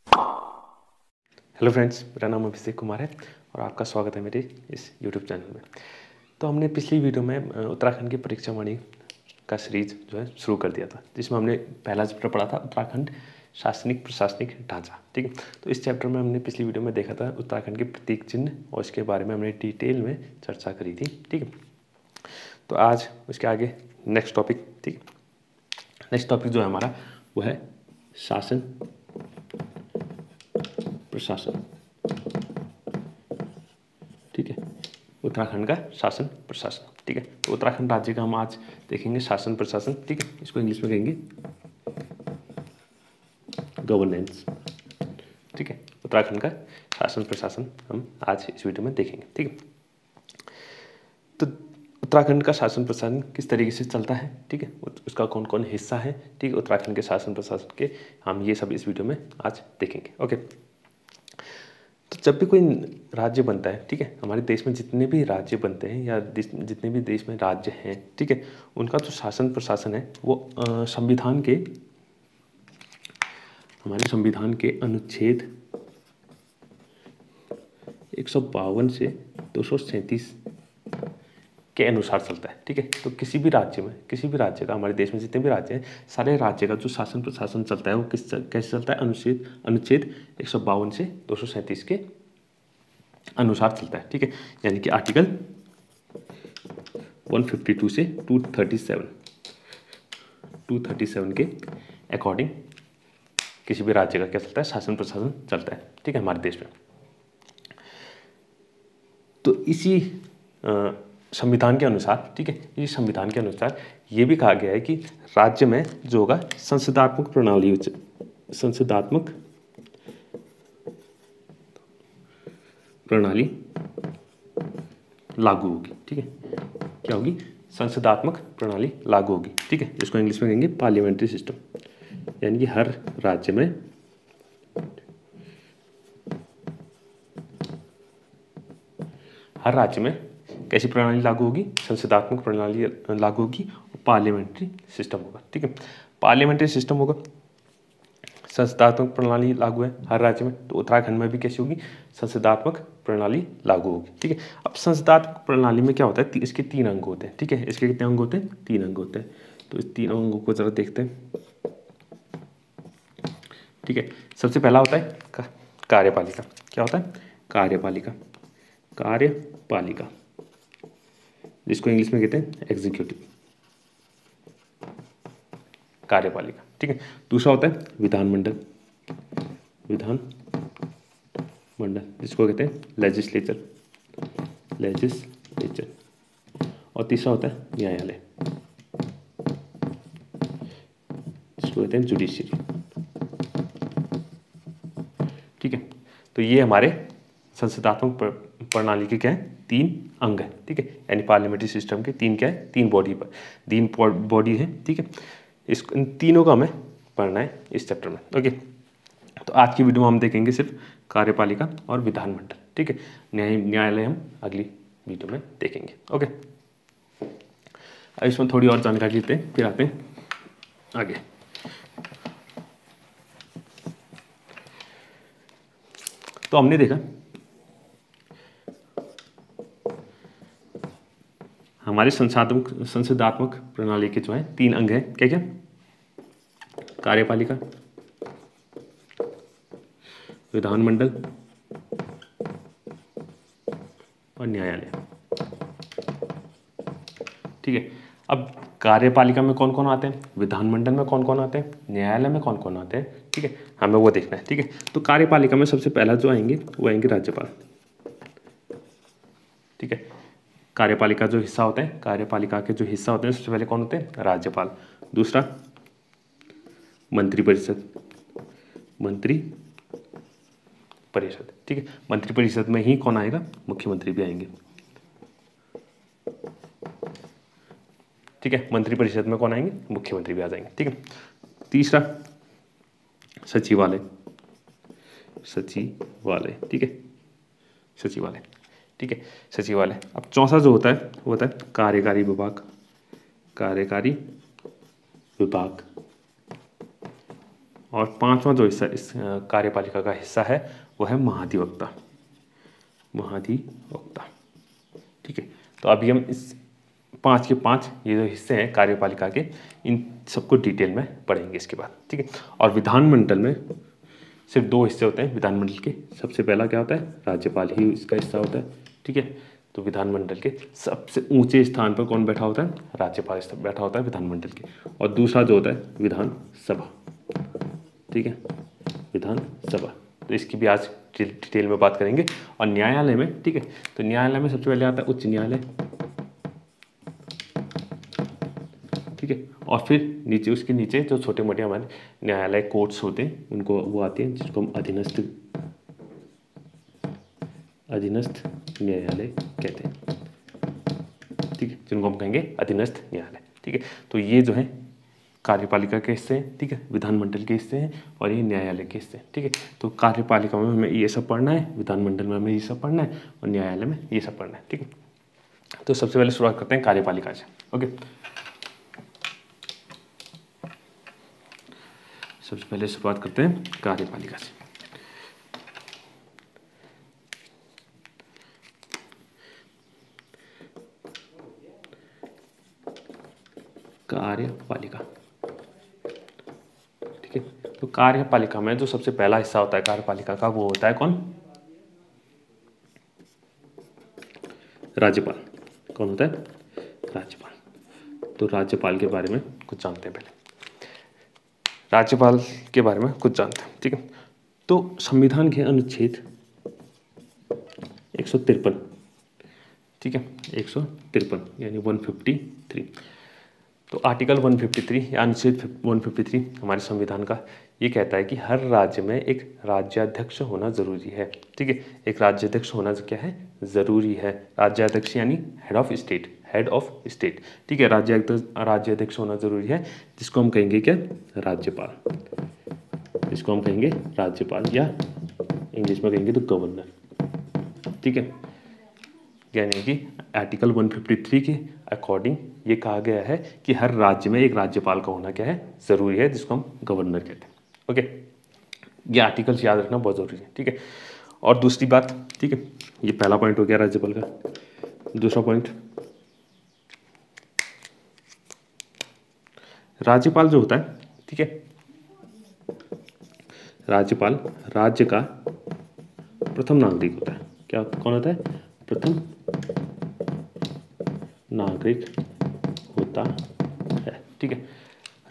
Hello friends, मेरा नाम अभिषेक कुमार है और आपका स्वागत है मेरे इस यूट्यूब चैनल में। तो हमने पिछली वीडियो में उत्तराखंड की परीक्षा वाणी का सीरीज जो है शुरू कर दिया था, जिसमें हमने पहला चैप्टर पढ़ा था उत्तराखंड शासनिक प्रशासनिक ढांचा। ठीक है, तो इस चैप्टर में हमने पिछली वीडियो में देखा था उत्तराखंड के प्रतीक चिन्ह और इसके बारे में हमने डिटेल में चर्चा करी थी। ठीक है, तो आज उसके आगे नेक्स्ट टॉपिक। ठीक, नेक्स्ट टॉपिक जो है हमारा वो है शासन प्रशासन। ठीक है, उत्तराखंड का शासन प्रशासन। ठीक है, तो उत्तराखंड राज्य का हम आज देखेंगे शासन प्रशासन। ठीक है, इसको इंग्लिश में कहेंगे गवर्नेंस। ठीक है, उत्तराखंड का शासन प्रशासन हम आज इस वीडियो में देखेंगे। ठीक है, तो उत्तराखंड का शासन प्रशासन किस तरीके से चलता है, ठीक है, उसका कौन कौन हिस्सा है, ठीक है, उत्तराखंड के शासन प्रशासन के हम ये सब इस वीडियो में आज देखेंगे। ओके, तो जब भी कोई राज्य बनता है, ठीक है, हमारे देश में जितने भी राज्य बनते हैं या जितने भी देश में राज्य हैं, ठीक है, उनका जो शासन प्रशासन है वो हमारे संविधान के अनुच्छेद 152 से 237 के अनुसार चलता है। ठीक है, तो किसी भी राज्य का, हमारे देश में जितने भी राज्य हैं, सारे राज्य का जो शासन प्रशासन चलता है वो कैसे चलता है, अनुच्छेद 152 से 237 के अनुसार चलता है। ठीक है, यानी कि आर्टिकल 152 से 237 के अकॉर्डिंग किसी भी राज्य का क्या चलता है, शासन प्रशासन चलता है। ठीक है, हमारे देश में। तो इसी संविधान के अनुसार, ठीक है, इस संविधान के अनुसार ये भी कहा गया है कि राज्य में जो होगा संसदात्मक प्रणाली लागू होगी। ठीक है, क्या होगी, संसदात्मक प्रणाली लागू होगी। ठीक है, इसको इंग्लिश में कहेंगे पार्लियामेंट्री सिस्टम, यानी कि हर राज्य में कैसी प्रणाली लागू होगी, संसदात्मक प्रणाली लागू होगी और पार्लियामेंट्री सिस्टम होगा। ठीक है, पार्लियामेंट्री सिस्टम होगा, संसदात्मक प्रणाली लागू है हर राज्य में, तो उत्तराखंड में भी कैसी होगी, संसदात्मक प्रणाली लागू होगी। ठीक है, अब संसदात्मक प्रणाली में क्या होता है, इसके 3 अंग होते हैं। ठीक है, इसके कितने अंग होते हैं, 3 अंग होते हैं। तो इस 3 अंगों को जरा देखते हैं। ठीक है, सबसे पहला होता है कार्यपालिका। क्या होता है, कार्यपालिका जिसको इंग्लिश में कहते हैं एग्जीक्यूटिव कार्यपालिका। ठीक है, दूसरा होता है विधानमंडल जिसको कहते हैं लेजिस्लेचर, और तीसरा होता है न्यायालय जिसको कहते हैं जुडिशरी। ठीक है, तो ये हमारे संसदात्मक प्रणाली के क्या है, 3 अंग है। ठीक है, यानी पार्लियामेंट्री सिस्टम के 3 क्या है, 3 बॉडी है। ठीक है, इन तीनों का हमें पढ़ना है इस चैप्टर में। ओके, तो आज की वीडियो में हम देखेंगे सिर्फ कार्यपालिका और विधानमंडल। ठीक है, न्यायालय हम अगली वीडियो में देखेंगे। ओके, अब इसमें थोड़ी और जानकारी लेते हैं, फिर आते हैं आगे। तो हमने देखा हमारे संसदात्मक प्रणाली के जो है 3 अंग हैं। क्या क्या, कार्यपालिका, विधानमंडल और न्यायालय। ठीक है, अब कार्यपालिका में कौन कौन आते हैं, विधानमंडल में कौन कौन आते हैं, न्यायालय में कौन कौन आते हैं। ठीक है, हमें वो देखना है। ठीक है, तो कार्यपालिका में सबसे पहला जो आएंगे वो आएंगे राज्यपाल। ठीक है, कार्यपालिका जो हिस्सा होते हैं, कार्यपालिका के जो हिस्सा होते हैं सबसे पहले कौन होते हैं, राज्यपाल। दूसरा मंत्रिपरिषद। ठीक है, मंत्रिपरिषद में ही कौन आएगा, मुख्यमंत्री भी आएंगे। ठीक है, मंत्रिपरिषद में कौन आएंगे, मुख्यमंत्री भी आ जाएंगे। ठीक है, तीसरा सचिवालय। ठीक है, सचिवालय। ठीक है, सचिवालय। अब चौथा जो होता है वो होता है कार्यकारी विभाग। और पांचवा जो हिस्सा इस कार्यपालिका का हिस्सा है वो है महाधिवक्ता। महाधिवक्ता, ठीक है। तो अभी हम इस 5 के 5 ये जो हिस्से हैं कार्यपालिका के, इन सबको डिटेल में पढ़ेंगे इसके बाद, ठीक है। और विधानमंडल में सिर्फ 2 हिस्से होते हैं विधानमंडल के। सबसे पहला क्या होता है, राज्यपाल ही इसका हिस्सा होता है, ठीक है। तो विधानमंडल के सबसे ऊंचे स्थान पर कौन बैठा होता है, राज्यपाल बैठा होता है विधानमंडल के। और दूसरा जो होता है विधानसभा, ठीक है, विधानसभा। तो इसकी भी आज डिटेल में बात करेंगे। और न्यायालय में, ठीक है, तो न्यायालय में सबसे पहले आता है उच्च न्यायालय, ठीक है। और फिर नीचे, उसके नीचे जो छोटे मोटे हमारे न्यायालय कोर्ट्स होते हैं उनको वो आते हैं, जिसको हम अधीनस्थ न्यायालय कहते हैं, ठीक है, जिनको हम कहेंगे अधीनस्थ न्यायालय, ठीक है। तो ये जो है कार्यपालिका के हिस्से हैं, ठीक है, विधानमंडल के हिस्से हैं और ये न्यायालय के हिस्से हैं, ठीक है। तो कार्यपालिका में हमें ये सब पढ़ना है, विधानमंडल में हमें ये सब पढ़ना है और न्यायालय में ये सब पढ़ना है, ठीक है। तो सबसे पहले शुरुआत करते हैं कार्यपालिका से, ओके। सबसे पहले शुरुआत करते हैं कार्यपालिका से। कार्यपालिका, ठीक है। तो कार्यपालिका में जो सबसे पहला हिस्सा होता है कार्यपालिका का वो होता है कौन, राज्यपाल। कौन होता है, राज्यपाल। तो राज्यपाल के बारे में कुछ जानते हैं पहले, राज्यपाल के बारे में कुछ जानते हैं, ठीक है। तो संविधान के अनुच्छेद 153, ठीक है, 153 यानी 153। तो आर्टिकल 153 या अनुच्छेद 153 हमारे संविधान का ये कहता है कि हर राज्य में एक राज्याध्यक्ष होना ज़रूरी है, ठीक है। एक राज्याध्यक्ष होना क्या है, ज़रूरी है। राज्याध्यक्ष यानी हेड ऑफ स्टेट, ठीक है। राज्याध्यक्ष होना ज़रूरी है, जिसको हम कहेंगे क्या, राज्यपाल। जिसको हम कहेंगे राज्यपाल या इंग्लिश में कहेंगे तो गवर्नर, ठीक है। यानी कि आर्टिकल 153 के अकॉर्डिंग ये कहा गया है कि हर राज्य में एक राज्यपाल का होना क्या है, ज़रूरी है, जिसको हम गवर्नर कहते हैं, ओके। ये आर्टिकल्स याद रखना बहुत ज़रूरी है, ठीक है। और दूसरी बात, ठीक है, ये पहला पॉइंट हो गया राज्यपाल का। दूसरा पॉइंट, राज्यपाल जो होता है, ठीक है, राज्यपाल राज्य का प्रथम नागरिक होता है। क्या, कौन होता है, प्रथम नागरिक होता है, ठीक है।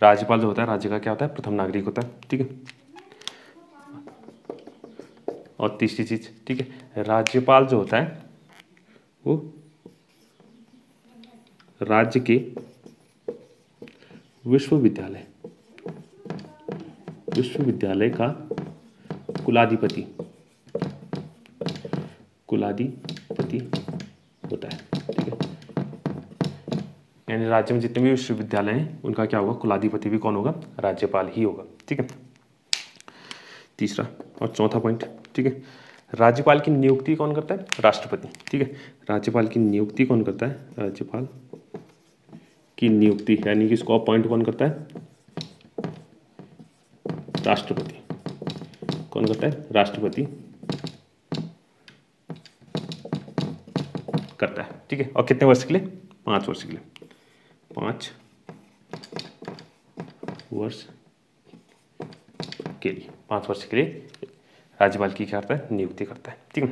राज्यपाल जो होता है राज्य का क्या होता है, प्रथम नागरिक होता है, ठीक है। और तीसरी चीज, ठीक है, राज्यपाल जो होता है वो राज्य के विश्वविद्यालय का कुलाधिपति होता है, ठीक है। यानी राज्य में जितने भी विश्वविद्यालय हैं उनका क्या होगा, कुलाधिपति भी कौन होगा, राज्यपाल ही होगा, ठीक है। तीसरा और चौथा पॉइंट, ठीक है, राज्यपाल की नियुक्ति कौन करता है, राष्ट्रपति, ठीक है। राज्यपाल की नियुक्ति कौन करता है, राज्यपाल की नियुक्ति यानी कि इसको अपॉइंट कौन करता है, राष्ट्रपति। कौन करता है, राष्ट्रपति करता है, ठीक है। और कितने वर्ष के लिए, 5 वर्ष के लिए, 5 वर्ष के लिए, 5 वर्ष के लिए राज्यपाल की क्या करता है, नियुक्ति करता है, ठीक है।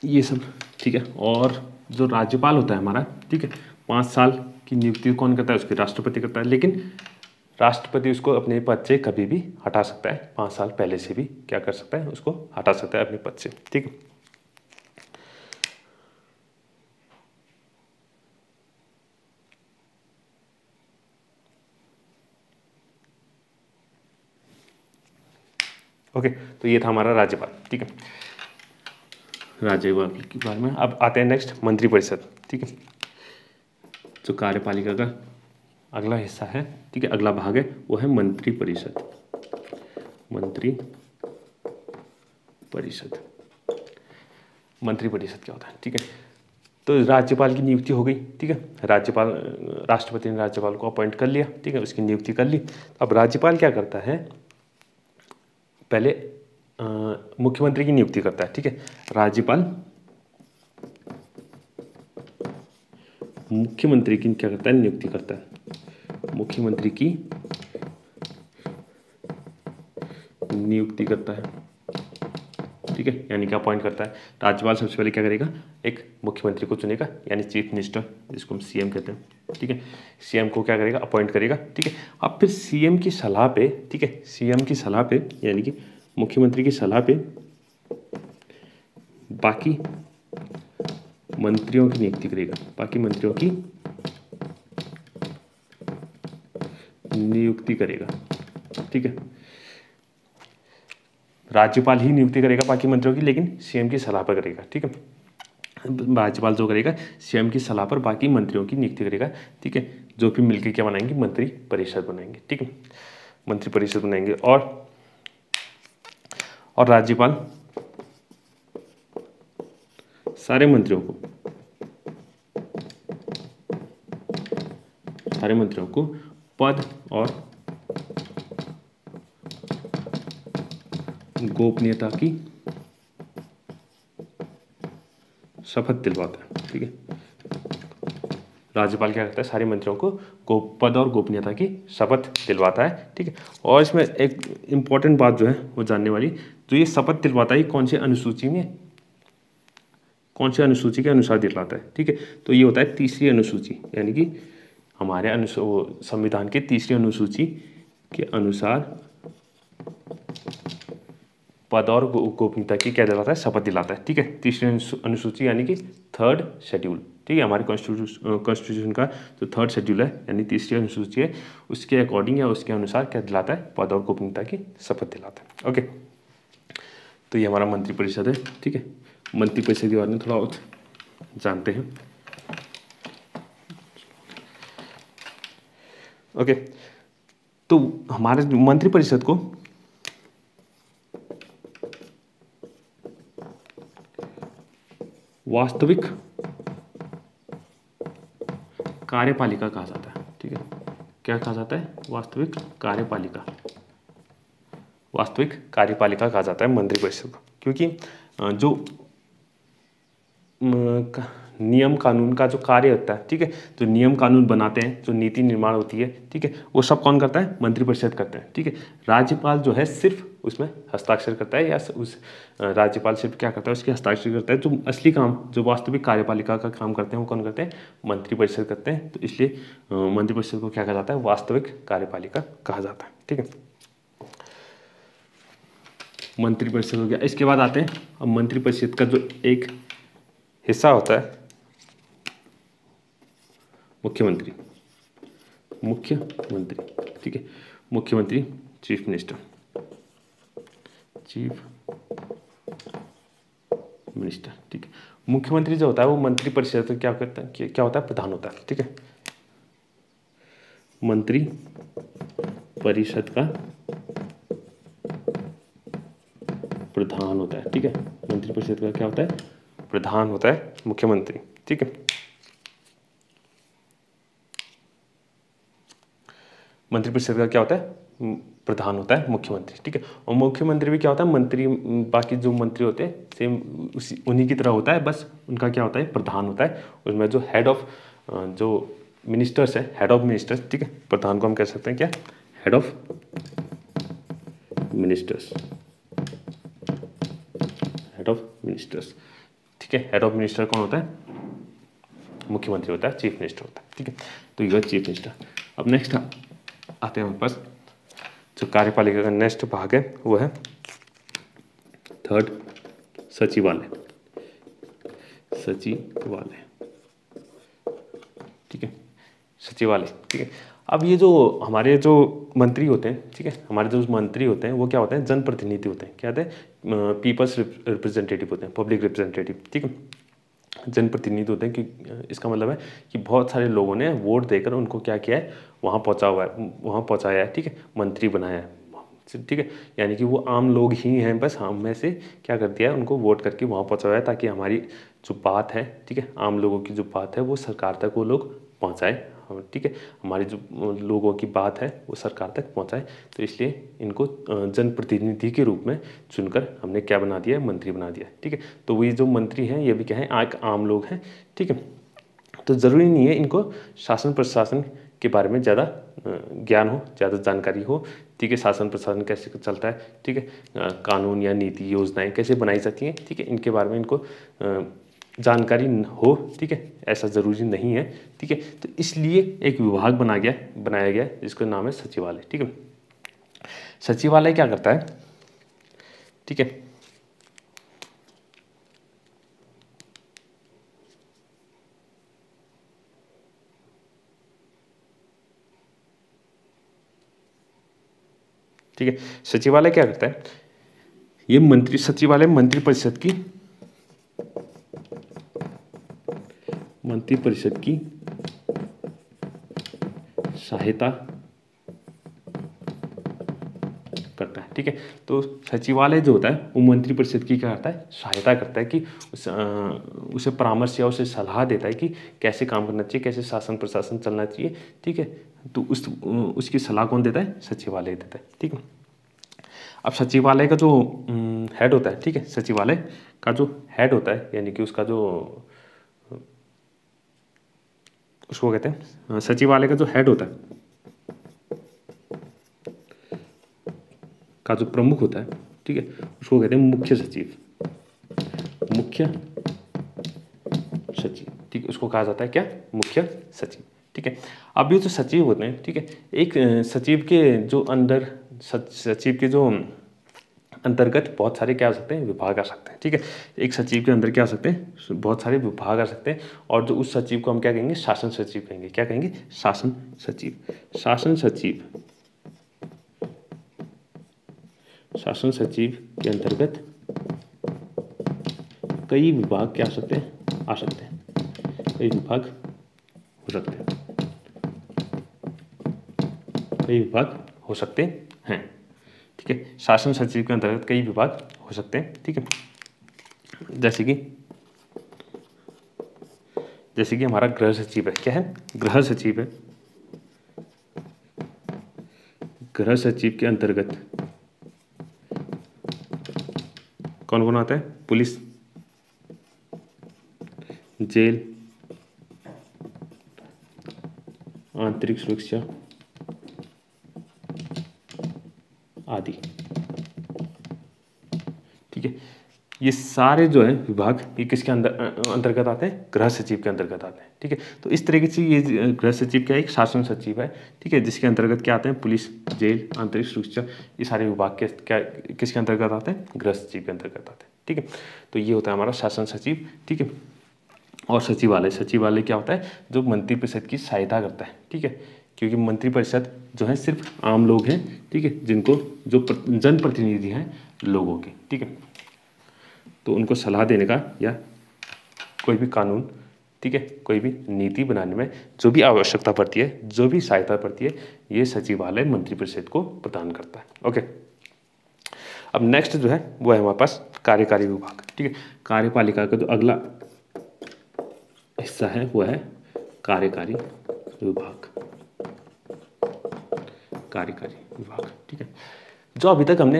ये सब ठीक है। और जो राज्यपाल होता है हमारा, ठीक है, 5 साल की नियुक्ति कौन करता है, उसकी राष्ट्रपति करता है। लेकिन राष्ट्रपति उसको अपने पद से कभी भी हटा सकता है, 5 साल पहले से भी क्या कर सकता है, उसको हटा सकता है अपने पद से, ठीक है। ओके, तो ये था हमारा राज्यपाल, ठीक है, राज्यपाल के बारे में। अब आते हैं नेक्स्ट मंत्रिपरिषद, ठीक है, जो कार्यपालिका का अगला हिस्सा है, ठीक है, अगला भाग है, वो है मंत्रिपरिषद। मंत्रिपरिषद क्या होता है, ठीक है। तो राज्यपाल की नियुक्ति हो गई, ठीक है। राज्यपाल, राष्ट्रपति ने राज्यपाल को अपॉइंट कर लिया, ठीक है, उसकी नियुक्ति कर ली। अब राज्यपाल क्या करता है, पहले मुख्यमंत्री की नियुक्ति करता है, ठीक है। राज्यपाल मुख्यमंत्री की क्या करता है, नियुक्ति करता है, मुख्यमंत्री की नियुक्ति करता है, ठीक है, यानी कि अपॉइंट करता है। राज्यपाल सबसे पहले क्या करेगा, एक मुख्यमंत्री को चुनेगा, यानी चीफ मिनिस्टर, जिसको हम सीएम कहते हैं, ठीक है। सीएम को क्या करेगा, अपॉइंट करेगा, ठीक है। अब फिर सीएम की सलाह पे, ठीक है, सीएम की सलाह पे यानी कि मुख्यमंत्री की सलाह पे बाकी मंत्रियों की नियुक्ति करेगा, बाकी मंत्रियों की नियुक्ति करेगा, ठीक है। राज्यपाल ही नियुक्ति करेगा बाकी मंत्रियों की, लेकिन सीएम की सलाह पर करेगा, ठीक है। राज्यपाल जो करेगा, सीएम की सलाह पर बाकी मंत्रियों की नियुक्ति करेगा, ठीक है, जो फिर मिलकर क्या बनाएंगे, मंत्री परिषद बनाएंगे, ठीक है, मंत्री परिषद बनाएंगे। और राज्यपाल सारे मंत्रियों को पद और गोपनीयता की शपथ दिलवाता है, ठीक है। राज्यपाल क्या करता है, सारे मंत्रियों को पद और गोपनीयता की शपथ दिलवाता है, ठीक है। और इसमें एक इम्पॉर्टेंट बात जो है वो जानने वाली, जो ये शपथ दिलवाता है कौन से अनुसूची में, कौन से अनुसूची के अनुसार दिलवाता है, ठीक है। तो ये होता है तीसरी अनुसूची, यानी कि हमारे संविधान के तीसरी अनुसूची के अनुसार पद और गोपनीयता की क्या दिलाता है, शपथ दिलाता है, ठीक है। तीसरी अनुसूची यानी कि थर्ड शेड्यूल, ठीक है, हमारे कॉन्स्टिट्यूशन का जो थर्ड शेड्यूल है यानी तीसरी अनुसूची है, उसके अकॉर्डिंग या उसके अनुसार क्या दिलाता है, पद और गोपनीयता की शपथ दिलाता है, ओके। तो ये हमारा मंत्रिपरिषद है, ठीक है। मंत्रिपरिषद के बारे में थोड़ा और जानते हैं, ओके। तो हमारे मंत्रिपरिषद को वास्तविक कार्यपालिका कहा जाता है, ठीक है। क्या कहा जाता है, वास्तविक कार्यपालिका कहा जाता है मंत्रिपरिषद को, क्योंकि जो नियम कानून का जो कार्य होता है, ठीक है, जो नियम कानून बनाते हैं, जो नीति निर्माण होती है, ठीक है, वो सब कौन करता है, मंत्रिपरिषद करते हैं, ठीक है। राज्यपाल जो है सिर्फ उसमें हस्ताक्षर करता है, या उस राज्यपाल सिर्फ क्या करता है, उसके हस्ताक्षर करता है। जो असली काम, जो वास्तविक कार्यपालिका का काम करते हैं, वो कौन करते हैं, मंत्रिपरिषद करते हैं। तो इसलिए मंत्रिपरिषद को क्या कहा जाता है, वास्तविक कार्यपालिका कहा जाता है, ठीक है। मंत्रिपरिषद हो गया। इसके बाद आते हैं अब मंत्रिपरिषद का जो एक हिस्सा होता है, मुख्यमंत्री, ठीक है। मुख्यमंत्री, चीफ मिनिस्टर, ठीक है। मुख्यमंत्री जो होता है वो मंत्रिपरिषद क्या करता है, क्या होता है, प्रधान होता है, ठीक है। मंत्री परिषद का प्रधान होता है, ठीक है। मंत्रिपरिषद का क्या होता है, प्रधान होता है मुख्यमंत्री, ठीक है। मंत्रिपरिषद का क्या होता है, प्रधान होता है मुख्यमंत्री, ठीक है। और मुख्यमंत्री भी क्या होता है, मंत्री, बाकी जो मंत्री होते हैं सेम उन्हीं की तरह होता है, बस उनका क्या होता है, प्रधान होता है। उसमें जो हेड ऑफ जो मिनिस्टर्स है, हेड ऑफ मिनिस्टर्स, ठीक है। प्रधान को हम कह सकते हैं क्या, हेड ऑफ मिनिस्टर्स, ठीक है। हेड ऑफ मिनिस्टर कौन होता है, मुख्यमंत्री होता है, चीफ मिनिस्टर होता है, ठीक है। तो ये चीफ मिनिस्टर। अब नेक्स्ट आते हैं हमारे पास जो कार्यपालिका का नेक्स्ट भाग है, वो है थर्ड, सचिवालय, ठीक है, सचिवालय, ठीक है। अब ये जो हमारे जो मंत्री होते हैं, ठीक है, हमारे जो मंत्री होते हैं वो क्या होते हैं, जनप्रतिनिधि होते हैं, क्या होते हैं, पीपल्स रिप्रेजेंटेटिव होते हैं, पब्लिक रिप्रेजेंटेटिव, ठीक है। जनप्रतिनिधि होते हैं कि इसका मतलब है कि बहुत सारे लोगों ने वोट देकर उनको क्या किया है, वहाँ पहुँचाया है, ठीक है, मंत्री बनाया है, ठीक है। यानी कि वो आम लोग ही हैं, बस हम में से क्या कर दिया है, उनको वोट करके वहाँ पहुँचाया है, ताकि हमारी जो बात है, ठीक है, आम लोगों की जो बात है वो सरकार तक वो लोग पहुंचाए, ठीक है, हमारी जो लोगों की बात है वो सरकार तक पहुंचाए। तो इसलिए इनको जनप्रतिनिधि के रूप में चुनकर हमने क्या बना दिया है, मंत्री बना दिया है, ठीक है। तो वही जो मंत्री हैं ये भी क्या है, एक आम लोग हैं, ठीक है। तो ज़रूरी नहीं है इनको शासन प्रशासन के बारे में ज़्यादा ज्ञान हो, ज़्यादा जानकारी हो, ठीक है, शासन प्रशासन कैसे चलता है, ठीक है, कानून या नीति योजनाएं कैसे बनाई जाती हैं, ठीक है, इनके बारे में इनको जानकारी हो, ठीक है, ऐसा ज़रूरी नहीं है, ठीक है। तो इसलिए एक विभाग बनाया गया जिसका नाम है सचिवालय, ठीक है। सचिवालय क्या करता है, ठीक है, ठीक है, सचिवालय क्या करता है, ये सचिवालय मंत्रिपरिषद की सहायता करता है, ठीक है। तो सचिवालय जो होता है वो मंत्रिपरिषद की क्या करता है, सहायता करता है कि उसे परामर्श या उसे सलाह देता है कि कैसे काम करना चाहिए, कैसे शासन प्रशासन चलना चाहिए, ठीक है। तो उसकी सलाह कौन देता है, सचिवालय देता है, ठीक है। अब सचिवालय का जो हेड होता है, ठीक है, सचिवालय का जो हेड होता है यानी कि उसका जो उसको कहते हैं सचिवालय का जो हेड होता है का जो प्रमुख होता है, ठीक है, उसको कहते हैं मुख्य सचिव, ठीक है, उसको कहा जाता है क्या, मुख्य सचिव, ठीक है। अब ये जो सचिव होते हैं, ठीक है, एक सचिव के जो अंदर सचिव के जो अंतर्गत बहुत सारे क्या आ सकते हैं, विभाग आ सकते हैं, ठीक है। एक सचिव के अंदर क्या आ सकते हैं, बहुत सारे विभाग आ सकते हैं, और जो उस सचिव को हम क्या कहेंगे, शासन सचिव कहेंगे, क्या कहेंगे, शासन सचिव। शासन सचिव के अंतर्गत कई विभाग क्या आ सकते हैं, कई विभाग हो सकते हैं, कई विभाग हो सकते हैं, ठीक है। शासन सचिव के अंतर्गत कई विभाग हो सकते हैं, ठीक है। जैसे कि हमारा गृह सचिव है, क्या है, गृह सचिव है। गृह सचिव के अंतर्गत कौन कौन आता है, पुलिस, जेल, आंतरिक सुरक्षा आदि, ठीक है। ये सारे जो है विभाग ये किसके अंतर्गत आते हैं, गृह सचिव के अंतर्गत आते हैं, ठीक है। तो इस तरीके से ये गृह सचिव क्या एक शासन सचिव है, ठीक है, जिसके अंतर्गत क्या आते हैं, पुलिस, जेल, आंतरिक सुरक्षा, ये सारे विभाग के क्या किसके अंतर्गत आते हैं, गृह सचिव के अंतर्गत आते हैं, ठीक है। तो ये होता है हमारा शासन सचिव, ठीक है। और सचिवालय क्या होता है, जो मंत्रिपरिषद की सहायता करता है, ठीक है, क्योंकि मंत्रिपरिषद जो है सिर्फ आम लोग हैं, ठीक है, जिनको जो जनप्रतिनिधि हैं लोगों के, ठीक है। तो उनको सलाह देने का या कोई भी कानून, ठीक है, कोई भी नीति बनाने में जो भी आवश्यकता पड़ती है, जो भी सहायता पड़ती है, ये सचिवालय मंत्रिपरिषद को प्रदान करता है, ओके। अब नेक्स्ट जो है वो है हमारे पास कार्यकारी विभाग, ठीक है। कार्यपालिका का जो अगला हिस्सा है वो है कार्यकारी विभाग, ठीक है। जो अभी तक हमने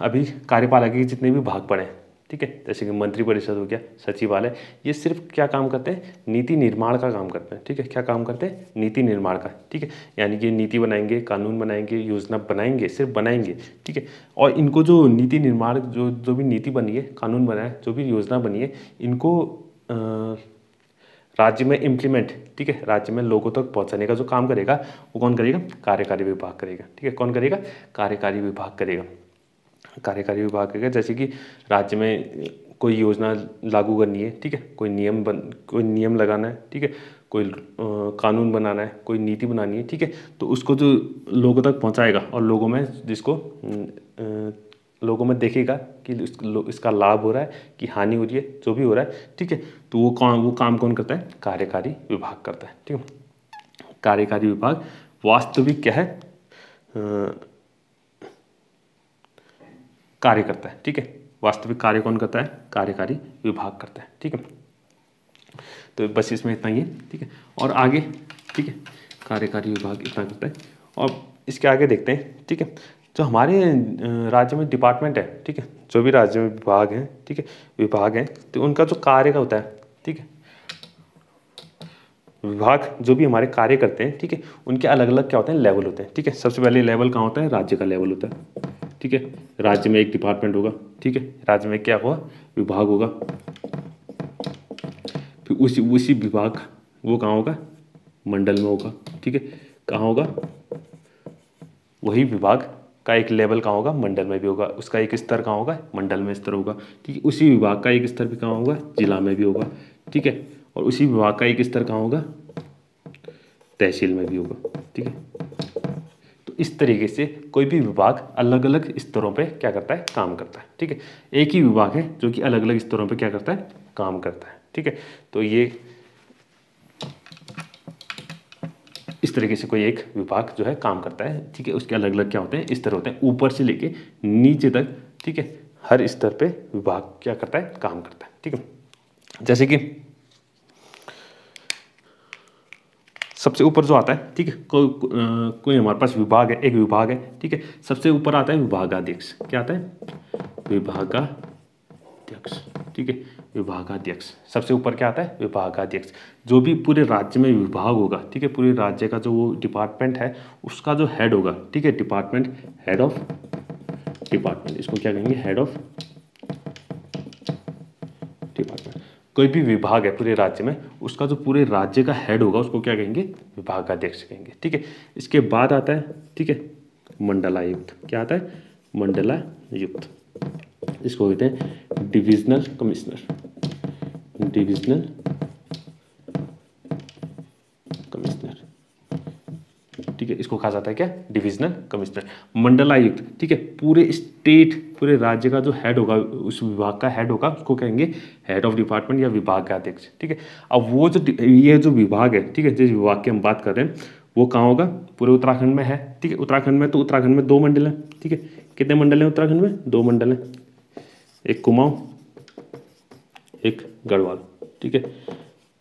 अभी कार्यपालिका के जितने भी भाग पढ़े, ठीक है, जैसे कि मंत्रिपरिषद हो गया, सचिवालय, ये सिर्फ क्या काम करते हैं, नीति निर्माण का काम करते हैं, ठीक है। क्या काम करते हैं, नीति निर्माण का, ठीक है, यानी कि नीति बनाएंगे, कानून बनाएंगे, योजना बनाएंगे, सिर्फ बनाएंगे, ठीक है। और इनको जो नीति निर्माण जो भी नीति बनी है, कानून बना है, जो भी योजना बनी है, इनको राज्य में इम्प्लीमेंट, ठीक है, राज्य में लोगों तक पहुंचाने का जो काम करेगा वो कौन करेगा, कार्यकारी विभाग करेगा, ठीक है। कौन करेगा, कार्यकारी विभाग करेगा, कार्यकारी विभाग करेगा। जैसे कि राज्य में कोई योजना लागू करनी है, ठीक है, कोई नियम लगाना है, ठीक है, कोई कानून बनाना है, कोई नीति बनानी है, ठीक है, तो उसको जो लोगों तक पहुंचाएगा और लोगों में लोगों में देखेगा कि इसका लाभ हो रहा है कि हानि हो रही है, जो भी हो रहा है, ठीक है, तो वो काम कौन करता है, कार्यकारी विभाग करता है, ठीक है। कार्यकारी विभाग वास्तविक क्या है, कार्य करता है, ठीक है, वास्तविक कार्य कौन करता है? कार्यकारी विभाग करता है। ठीक है, तो बस इसमें इतना ही है। ठीक है, और आगे ठीक है कार्यकारी विभाग इतना करता है। और इसके आगे देखते हैं। ठीक है, जो हमारे राज्य में डिपार्टमेंट है, ठीक है, जो भी राज्य में विभाग हैं, ठीक है, विभाग हैं, तो उनका जो कार्य का होता है, ठीक है, विभाग जो भी हमारे कार्य करते हैं, ठीक है, उनके अलग अलग क्या होते हैं? लेवल होते हैं। ठीक है, सबसे पहले लेवल कहाँ होता है? राज्य का लेवल होता है। ठीक है, राज्य में एक डिपार्टमेंट होगा। ठीक है, राज्य में क्या होगा? विभाग होगा। फिर उसी विभाग वो कहाँ होगा? मंडल में होगा। ठीक है, कहाँ होगा? वही विभाग का एक लेवल कहाँ होगा? मंडल में भी होगा। उसका एक स्तर कहाँ होगा? मंडल में स्तर होगा। ठीक है, उसी विभाग का एक स्तर भी कहाँ होगा? जिला में भी होगा। ठीक है, और उसी विभाग का एक स्तर कहाँ होगा? तहसील में भी होगा। ठीक है, तो इस तरीके से कोई भी विभाग अलग अलग स्तरों पे क्या करता है? काम करता है। ठीक है, एक ही विभाग है जो कि अलग अलग स्तरों पे क्या करता है? काम करता है। ठीक है, तो ये इस तरीके से कोई एक विभाग जो है काम करता है। ठीक है, उसके अलग अलग क्या होते हैं? स्तर होते हैं, ऊपर से लेके नीचे तक। ठीक है, हर स्तर पे विभाग क्या करता है? काम करता है। ठीक है, जैसे कि सबसे ऊपर जो आता है, ठीक है, कोई हमारे पास विभाग है, एक विभाग है। ठीक है, सबसे ऊपर आता है विभागाध्यक्ष। क्या आता है? विभागाध्यक्ष। ठीक है, विभागाध्यक्ष सबसे ऊपर क्या आता है? विभागाध्यक्ष। जो भी पूरे राज्य में विभाग होगा, ठीक है, पूरे राज्य का जो वो डिपार्टमेंट है उसका जो हेड होगा, ठीक है, डिपार्टमेंट, हेड ऑफ डिपार्टमेंट, इसको क्या कहेंगे? Head of department. कोई भी विभाग है पूरे राज्य में, उसका जो पूरे राज्य का हेड होगा उसको क्या कहेंगे? विभागाध्यक्ष कहेंगे। ठीक है, इसके बाद आता है, ठीक है, मंडलायुक्त। क्या आता है? मंडलायुक्त। इसको कहते हैं डिविजनल कमिश्नर। Divisional commissioner. ठीक है, इसको कहा जाता है क्या? Divisional commissioner. मंडलायुक्त, ठीक है, पूरे स्टेट, पूरे राज्य का जो हेड होगा, उस विभाग का हेड होगा, उसको कहेंगे हेड ऑफ डिपार्टमेंट या विभाग का अध्यक्ष। ठीक है, अब वो जो ये जो विभाग है, ठीक है, जिस विभाग की हम बात कर रहे हैं, वो कहाँ होगा? पूरे उत्तराखंड में है। ठीक है, उत्तराखंड में, तो उत्तराखंड में 2 मंडल हैं। ठीक है, कितने मंडल हैं उत्तराखंड में? 2 मंडल हैं, एक कुमाऊं, एक गढ़वाल। ठीक है,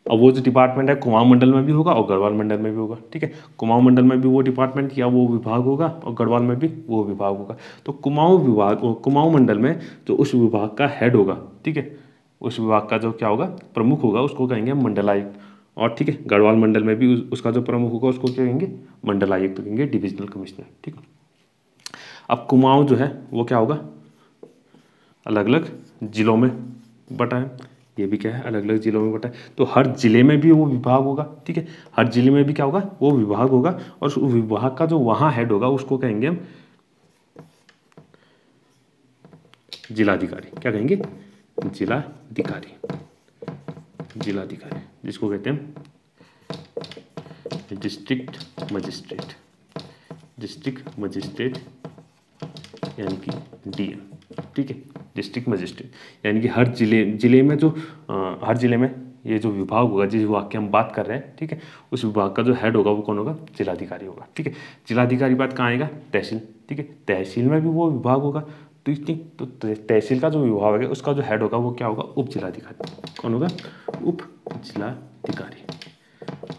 अब वो जो डिपार्टमेंट है कुमाऊं मंडल में भी होगा और गढ़वाल मंडल में भी होगा। ठीक है, कुमाऊं मंडल में भी वो डिपार्टमेंट या वो विभाग होगा और गढ़वाल में भी वो विभाग होगा। तो कुमाऊं मंडल में जो उस विभाग का हेड होगा, ठीक है, उस विभाग का जो क्या होगा? प्रमुख होगा, उसको कहेंगे मंडलायुक्त। और ठीक है, गढ़वाल मंडल में भी उसका जो प्रमुख होगा उसको क्या कहेंगे? मंडलायुक्त कहेंगे, डिविजनल कमिश्नर। ठीक है, अब कुमाऊं जो है वो क्या होगा? अलग अलग जिलों में बटा है। ये भी क्या है? अलग अलग जिलों में बटा है। तो हर जिले में भी वो विभाग होगा। ठीक है, हर जिले में भी क्या होगा? वो विभाग होगा, और उस विभाग का जो वहाँ हेड होगा उसको कहेंगे हम जिलाधिकारी। क्या कहेंगे? जिलाधिकारी। जिलाधिकारी, जिसको कहते हैं डिस्ट्रिक्ट मजिस्ट्रेट। डिस्ट्रिक्ट मजिस्ट्रेट यानी कि डीएम। ठीक है, डिस्ट्रिक्ट मजिस्ट्रेट यानी कि हर जिले में जो हर जिले में ये जो विभाग होगा, जिस विभाग की हम बात कर रहे हैं, ठीक है, उस विभाग का जो हेड होगा वो कौन होगा? जिलाधिकारी होगा। ठीक है, जिलाधिकारी बात कहाँ आएगा? तहसील। ठीक है, तहसील में भी वो विभाग होगा। तो तहसील का जो विभाग है उसका जो हेड होगा वो क्या होगा? उप जिलाधिकारी। कौन होगा? उप जिलाधिकारी।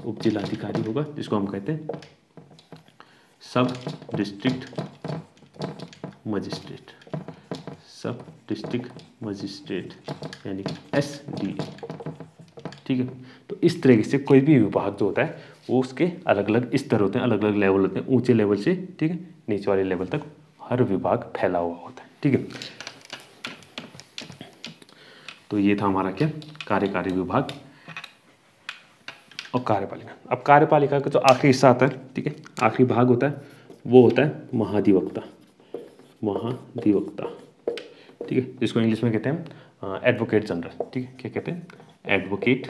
उप जिलाधिकारी होगा, जिसको हम कहते हैं सब डिस्ट्रिक्ट मजिस्ट्रेट। सब डिस्ट्रिक्ट मजिस्ट्रेट यानी कि SD। ठीक है, तो इस तरीके से कोई भी विभाग जो होता है वो उसके अलग अलग स्तर होते हैं, अलग अलग लेवल होते हैं, ऊंचे लेवल से, ठीक है, नीचे वाले लेवल तक हर विभाग फैला हुआ होता है। ठीक है, तो ये था हमारा क्या? कार्यकारी विभाग और कार्यपालिका। अब कार्यपालिका का जो आखिरी हिस्सा आता है, ठीक है, आखिरी भाग होता है, वो होता है महाधिवक्ता। महाधिवक्ता, ठीक है, जिसको इंग्लिश में कहते हैं एडवोकेट जनरल। ठीक है, क्या कहते हैं? Advocate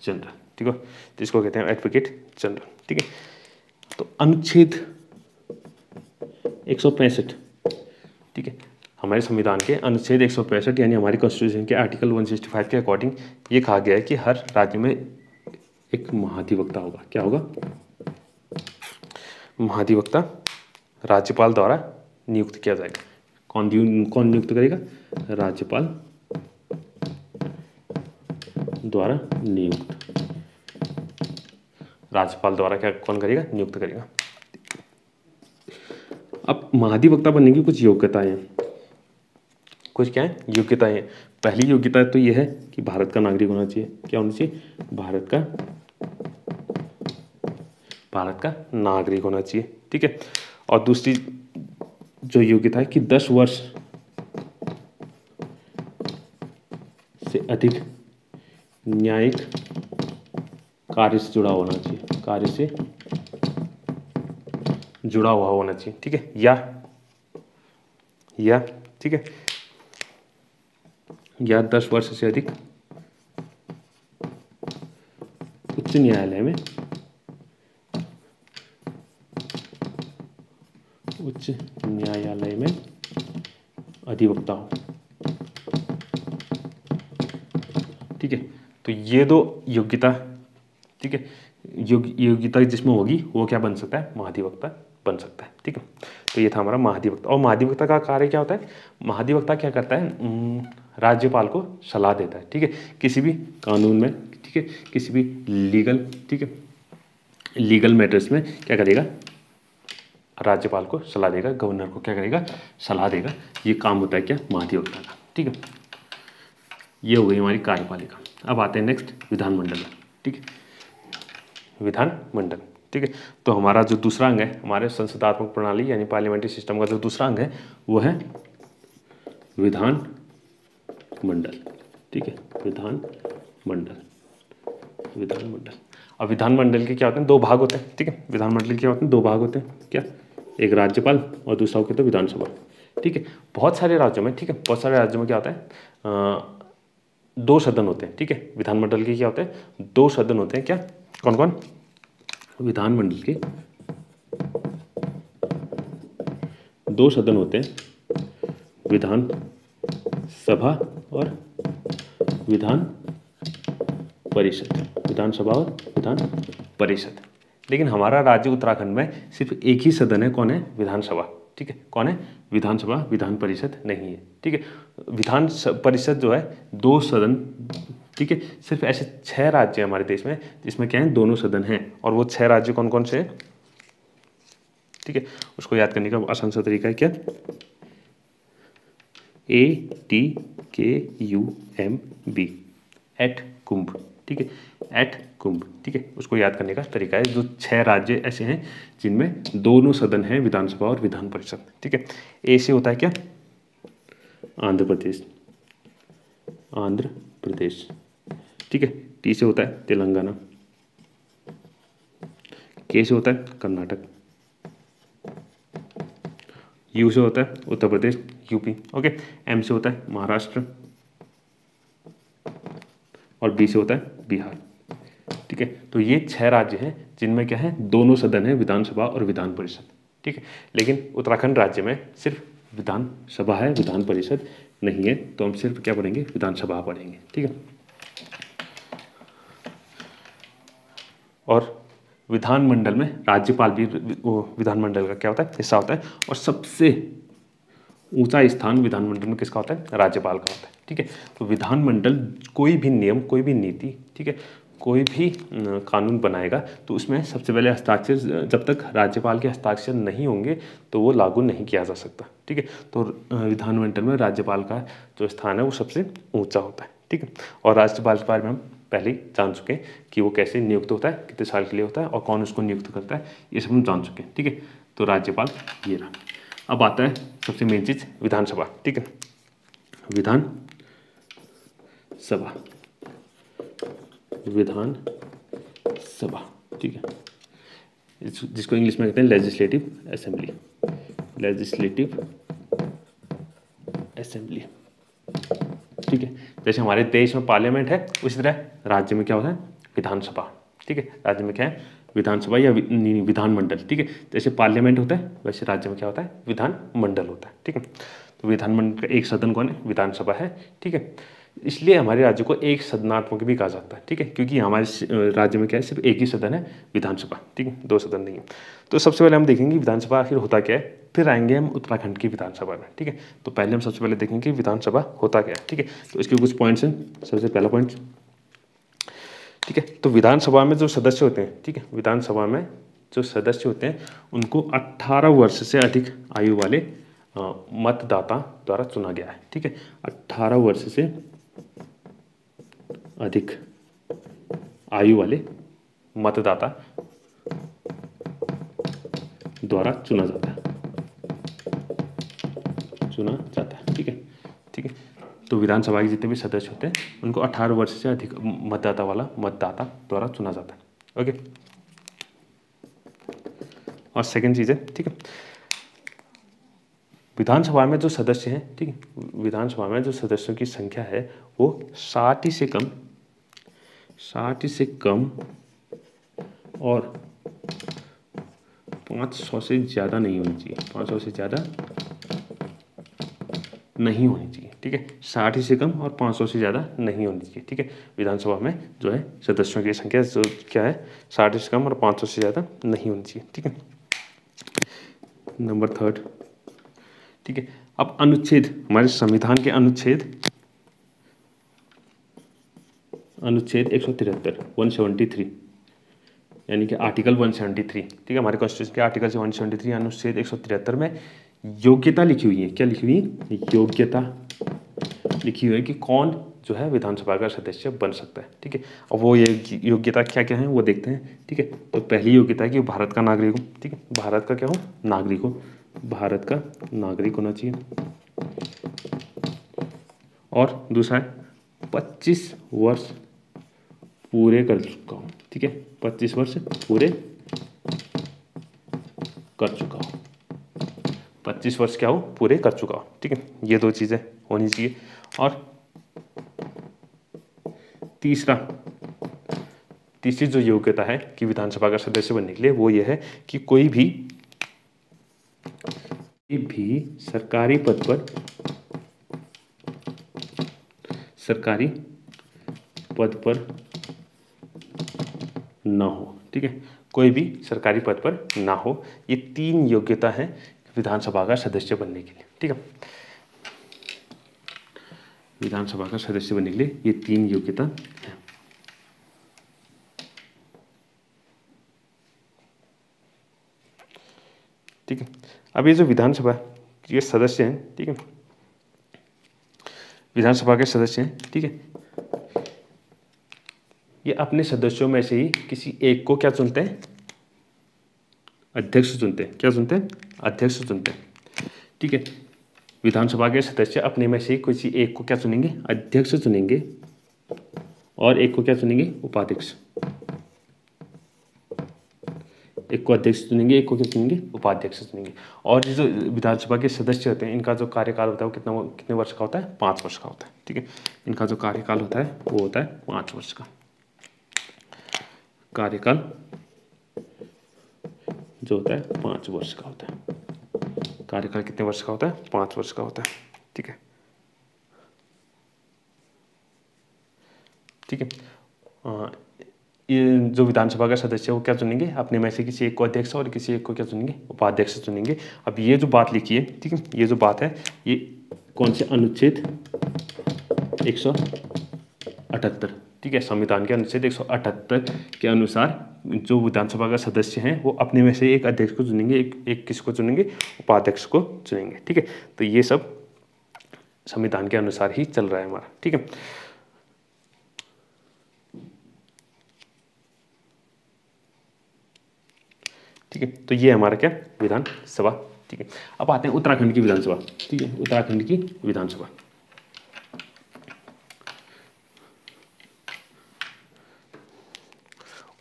general. ठीक है, जिसको कहते हैं एडवोकेट जनरल। ठीक है, तो अनुच्छेद 165, ठीक है, हमारे संविधान के अनुच्छेद 165 यानी हमारी कॉन्स्टिट्यूशन के आर्टिकल 165 के अकॉर्डिंग ये कहा गया है कि हर राज्य में एक महाधिवक्ता होगा। क्या होगा? महाधिवक्ता राज्यपाल द्वारा नियुक्त किया जाएगा। कौन नियुक्त करेगा? राज्यपाल द्वारा नियुक्त। राज्यपाल द्वारा क्या कौन करेगा? नियुक्त करेगा। अब महाधिवक्ता बनने की कुछ योग्यताएं हैं। कुछ क्या है? योग्यताएं हैं। पहली योग्यता तो यह है कि भारत का नागरिक होना चाहिए। क्या होना चाहिए? भारत का नागरिक होना चाहिए। ठीक है। और दूसरी जो योग्यता है कि 10 वर्ष से अधिक न्यायिक कार्य से जुड़ा होना चाहिए। कार्य से जुड़ा हुआ होना चाहिए। ठीक है। या ठीक है, या 10 वर्ष से अधिक उच्च न्यायालय में अधिवक्ता हो। ठीक है। तो ये दो योग्यता, ठीक है, योग्यता जिसमें होगी वो क्या बन सकता है? महाधिवक्ता बन सकता है। ठीक है। तो ये था हमारा महाधिवक्ता। और महाधिवक्ता का कार्य क्या होता है? महाधिवक्ता क्या करता है? राज्यपाल को सलाह देता है। ठीक है। किसी भी कानून में, ठीक है, किसी भी लीगल, ठीक है, लीगल मैटर्स में क्या करेगा? राज्यपाल को सलाह देगा, गवर्नर को क्या करेगा? सलाह देगा। ये काम होता है क्या? महाधिवक्ता का। ठीक है। ये हो गई हमारी कार्यपालिका। अब आते हैं नेक्स्ट विधानमंडल। ठीक है, विधानमंडल। ठीक है। तो हमारा जो दूसरा अंग है हमारे संसदात्मक प्रणाली यानी पार्लियामेंट्री सिस्टम का जो दूसरा अंग है वो है विधानमंडल। ठीक है, विधानमंडल। अब विधानमंडल के क्या होते हैं? 2 भाग होते हैं। ठीक है, विधानमंडल के क्या होते हैं? 2 भाग होते हैं। क्या? एक राज्यपाल और दूसरा होता है विधानसभा। ठीक है। बहुत सारे राज्यों में, ठीक है, बहुत सारे राज्यों में क्या होता है? 2 सदन होते हैं। ठीक है। विधानमंडल के क्या होते हैं? 2 सदन होते हैं। क्या? कौन कौन? विधानमंडल के 2 सदन होते हैं, विधान सभा और विधान परिषद। विधानसभा और विधान परिषद। लेकिन हमारा राज्य उत्तराखंड में सिर्फ एक ही सदन है। कौन है? विधानसभा। ठीक है। कौन है? विधानसभा। विधान परिषद नहीं है। ठीक है। विधान परिषद जो है 2 सदन, ठीक है, सिर्फ ऐसे 6 राज्य हैं हमारे देश में जिसमें क्या है? दोनों सदन हैं। और वो 6 राज्य कौन कौन से हैं? ठीक है, उसको याद करने का आसान सा तरीका है। क्या? ATKUMB, एट कुंभ। ठीक है, एट कुंभ। ठीक है, उसको याद करने का तरीका है। जो 6 राज्य ऐसे हैं जिनमें दोनों सदन हैं, विधानसभा और विधान परिषद। ठीक है। ए से होता है क्या? आंध्र प्रदेश। आंध्र प्रदेश। ठीक है। टी से होता है तेलंगाना। के से होता है कर्नाटक। यू से होता है Uttar Pradesh, UP. Okay. M से होता है महाराष्ट्र और बी से होता है बिहार। ठीक है। तो ये 6 राज्य हैं जिनमें क्या है? दोनों सदन है, विधानसभा और विधान परिषद। ठीक है। लेकिन उत्तराखंड राज्य में सिर्फ विधानसभा है, विधान परिषद नहीं है। तो हम सिर्फ क्या पढ़ेंगे? विधानसभा पढ़ेंगे। ठीक है। और विधानमंडल में राज्यपाल भी विधानमंडल का क्या होता है? हिस्सा होता है। और सबसे ऊंचा स्थान विधानमंडल में किसका होता है? राज्यपाल का होता है। ठीक है। तो विधानमंडल कोई भी नियम, कोई भी नीति, ठीक है, कोई भी कानून बनाएगा तो उसमें सबसे पहले हस्ताक्षर, जब तक राज्यपाल के हस्ताक्षर नहीं होंगे तो वो लागू नहीं किया जा सकता। ठीक है। तो विधानमंडल में राज्यपाल का जो स्थान है वो सबसे ऊंचा होता है। ठीक है। और राज्यपाल के बारे में हम पहले ही जान चुके हैं कि वो कैसे नियुक्त होता है, कितने साल के लिए होता है और कौन उसको नियुक्त करता है, ये सब हम जान चुके हैं। ठीक है। तो राज्यपाल ये रहा। अब आता है सबसे मेन चीज़, विधानसभा। ठीक है, विधान सभा। विधान सभा। ठीक है, जिसको इंग्लिश में कहते हैं लेजिस्लेटिव असेंबली। Legislative assembly. ठीक है। जैसे हमारे देश में पार्लियामेंट है उसी तरह राज्य में क्या होता है? विधानसभा। ठीक है। राज्य में क्या है? विधानसभा या विधानमंडल। ठीक है। जैसे पार्लियामेंट होता है वैसे राज्य में क्या होता है? विधानमंडल होता है। ठीक है। तो विधानमंडल का एक सदन कौन है? विधानसभा है। ठीक है। इसलिए हमारे राज्य को एक सदनात्मक भी कहा जाता है। ठीक है, क्योंकि हमारे राज्य में क्या है? सिर्फ एक ही सदन है, विधानसभा। ठीक है, 2 सदन नहीं है। तो सबसे पहले हम देखेंगे विधानसभा आखिर होता क्या है। फिर आएंगे हम उत्तराखंड की विधानसभा में। ठीक है, तो पहले हम सबसे पहले देखेंगे कि विधानसभा होता क्या है। ठीक है, तो इसके कुछ पॉइंट्स हैं। सबसे पहला पॉइंट, ठीक है, तो विधानसभा में जो सदस्य होते हैं, ठीक है, विधानसभा में जो सदस्य होते हैं उनको 18 वर्ष से अधिक आयु वाले मतदाता द्वारा चुना गया है। ठीक है, 18 वर्ष से अधिक आयु वाले मतदाता द्वारा चुना जाता है। ठीक है, ठीक है, तो विधानसभा के जितने भी सदस्य होते हैं उनको 18 वर्ष से अधिक मतदाता वाला मतदाता द्वारा चुना जाता है। ओके, और सेकंड चीज़ है, ठीक है, विधानसभा में जो सदस्य हैं, ठीक है, विधानसभा में जो सदस्यों की संख्या है वो 60 से कम और 500 से ज़्यादा नहीं होनी चाहिए। 500 से ज़्यादा नहीं होनी चाहिए। ठीक है, 60 से कम और 500 से ज़्यादा नहीं होनी चाहिए। ठीक है, विधानसभा में जो है सदस्यों की संख्या जो क्या है 60 से कम और 500 से ज़्यादा नहीं होनी चाहिए। ठीक है, नंबर थर्ड, ठीक है, अब अनुच्छेद, हमारे संविधान के अनुच्छेद 173 173 यानी कि आर्टिकल 173, ठीक है, हमारे कॉन्स्टिट्यूशन के आर्टिकल 173 अनुच्छेद 173 में योग्यता लिखी हुई है। क्या लिखी हुई है? योग्यता लिखी हुई है कि कौन जो है विधानसभा का सदस्य बन सकता है। ठीक है, अब वो ये योग्यता क्या क्या है वो देखते हैं। ठीक है, तो पहली योग्यता है कि भारत का नागरिक हो। ठीक है, भारत का क्या हो? नागरिक हो, भारत का नागरिक होना चाहिए। और दूसरा है 25 वर्ष पूरे कर चुका हूँ। ठीक है, 25 वर्ष पूरे कर चुका हूँ। 25 वर्ष क्या हो? पूरे कर चुका हूँ। ठीक है, ये दो चीज़ें होनी चाहिए। और तीसरी जो योग्यता है कि विधानसभा का सदस्य बनने के लिए वो ये है कि कोई भी सरकारी पद पर ना हो। ठीक है, कोई भी सरकारी पद पर ना हो। ये 3 योग्यता है विधानसभा का सदस्य बनने के लिए। ठीक है, विधानसभा का सदस्य बनने के लिए ये 3 योग्यता है। ठीक है, अब ये जो विधानसभा के सदस्य हैं, ठीक है, विधानसभा के सदस्य हैं, ठीक है, ये अपने सदस्यों में से ही किसी एक को क्या चुनते हैं? अध्यक्ष चुनते हैं। क्या चुनते हैं? अध्यक्ष चुनते हैं। ठीक है, विधानसभा के सदस्य अपने में से किसी एक को क्या चुनेंगे? अध्यक्ष चुनेंगे। और एक को क्या चुनेंगे? उपाध्यक्ष। एक को अध्यक्ष चुनेंगे, एक को क्या चुनेंगे? उपाध्यक्ष चुनेंगे। और ये जो विधानसभा के सदस्य होते हैं इनका जो कार्यकाल होता है वो कितने वर्ष का होता है? 5 वर्ष का होता है। ठीक है, इनका जो कार्यकाल होता है वो होता है 5 वर्ष का। कार्यकाल जो होता है 5 वर्ष का होता है। कार्यकाल कितने वर्ष का होता है? 5 वर्ष का होता है। ठीक है, ठीक है, ये जो विधानसभा का सदस्य है वो क्या चुनेंगे? अपने में से किसी एक को अध्यक्ष और किसी एक को क्या चुनेंगे? उपाध्यक्ष चुनेंगे। अब ये जो बात लिखी है, ठीक है, ये जो बात है ये कौन से अनुच्छेद 178, ठीक है, संविधान के अनुच्छेद 178 के अनुसार जो विधानसभा का सदस्य हैं वो अपने में से एक अध्यक्ष को चुनेंगे, एक किसको चुनेंगे? उपाध्यक्ष को चुनेंगे। ठीक है, तो ये सब संविधान के अनुसार ही चल रहा है हमारा। ठीक है, ठीक है, तो ये हमारा क्या? विधानसभा। ठीक है, अब आते हैं उत्तराखंड की विधानसभा। ठीक है, उत्तराखंड की विधानसभा।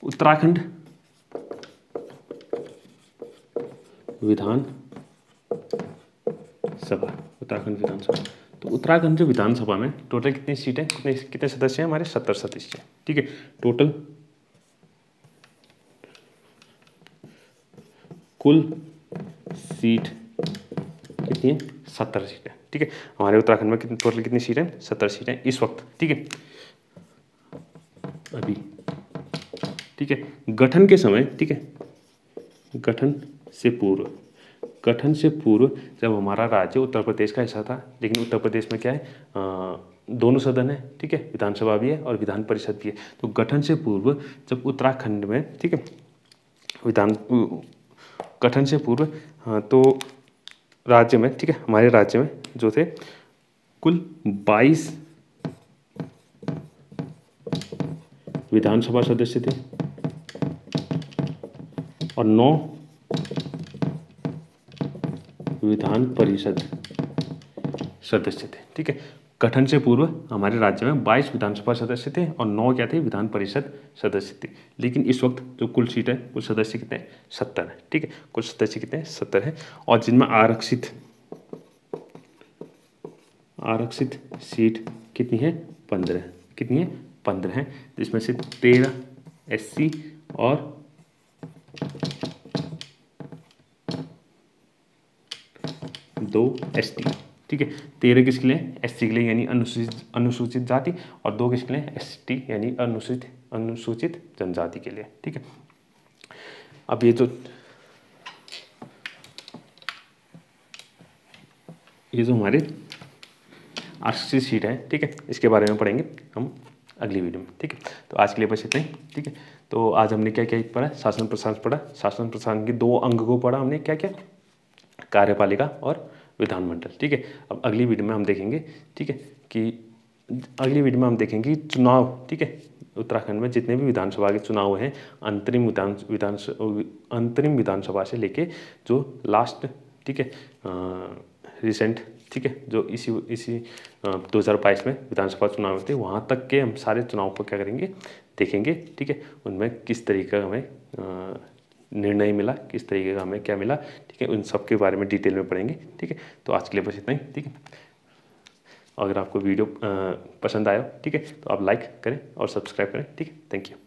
उत्तराखंड विधानसभा। तो उत्तराखंड जो विधानसभा में टोटल कितनी सीट है? कितने सदस्य हैं हमारे? 70 सदस्य हैं। ठीक है, टोटल कुल सीट कितनी है? 70 सीट है। ठीक है, हमारे उत्तराखंड में टोटल कितनी सीट है? 70 सीट है इस वक्त। ठीक है, अभी। ठीक है, गठन के समय, ठीक है, गठन से पूर्व गठन से पूर्व जब हमारा राज्य उत्तर प्रदेश का हिस्सा था, लेकिन उत्तर प्रदेश में क्या है, दोनों सदन है, ठीक है, विधानसभा भी है और विधान परिषद भी है। तो गठन से पूर्व जब उत्तराखंड में, ठीक है, गठन से पूर्व तो राज्य में, ठीक है, हमारे राज्य में जो थे कुल 22 विधानसभा सदस्य थे और 9 विधान परिषद सदस्य थे, ठीक है। गठन से पूर्व हमारे राज्य में 22 विधानसभा सदस्य थे और 9 क्या थे, विधान परिषद सदस्य थे। लेकिन इस वक्त जो कुल सीट है, कुल सदस्य कितने हैं, 70 है, ठीक है, कुल सदस्य कितने हैं, 70 है। और जिनमें आरक्षित सीट कितनी है, 15, कितनी है, 15 है, जिसमें से 13 SC और 2 ST, ठीक है। 13 किसके लिए, SC के लिए यानी अनुसूचित जाति, और 2 किसके लिए, ST यानी अनुसूचित जनजाति के लिए, ठीक है। अब ये जो हमारे आरक्षित सीट है, ठीक है, इसके बारे में पढ़ेंगे हम अगली वीडियो में, ठीक है। तो आज के लिए बस इतना ही, ठीक है। तो आज हमने क्या क्या पढ़ा, शासन प्रशासन पढ़ा, शासन प्रशासन के 2 अंग को पढ़ा हमने, क्या क्या, कार्यपालिका और विधानमंडल, ठीक है। अब अगली वीडियो में हम देखेंगे, ठीक है, कि अगली वीडियो में हम देखेंगे चुनाव, ठीक है, उत्तराखंड में जितने भी विधानसभा के चुनाव हैं, अंतरिम विधानसभा से लेके जो लास्ट, ठीक है, रिसेंट, ठीक है, जो इसी 2022 में विधानसभा चुनाव थे, वहाँ तक के हम सारे चुनाव को क्या करेंगे, देखेंगे, ठीक है। उनमें किस तरीके का हमें निर्णय मिला, किस तरीके का हमें क्या मिला, ठीक है, उन सब के बारे में डिटेल में पढ़ेंगे, ठीक है। तो आज के लिए बस इतना ही, ठीक है। अगर आपको वीडियो पसंद आया, ठीक है, तो आप लाइक करें और सब्सक्राइब करें, ठीक है। Thank you.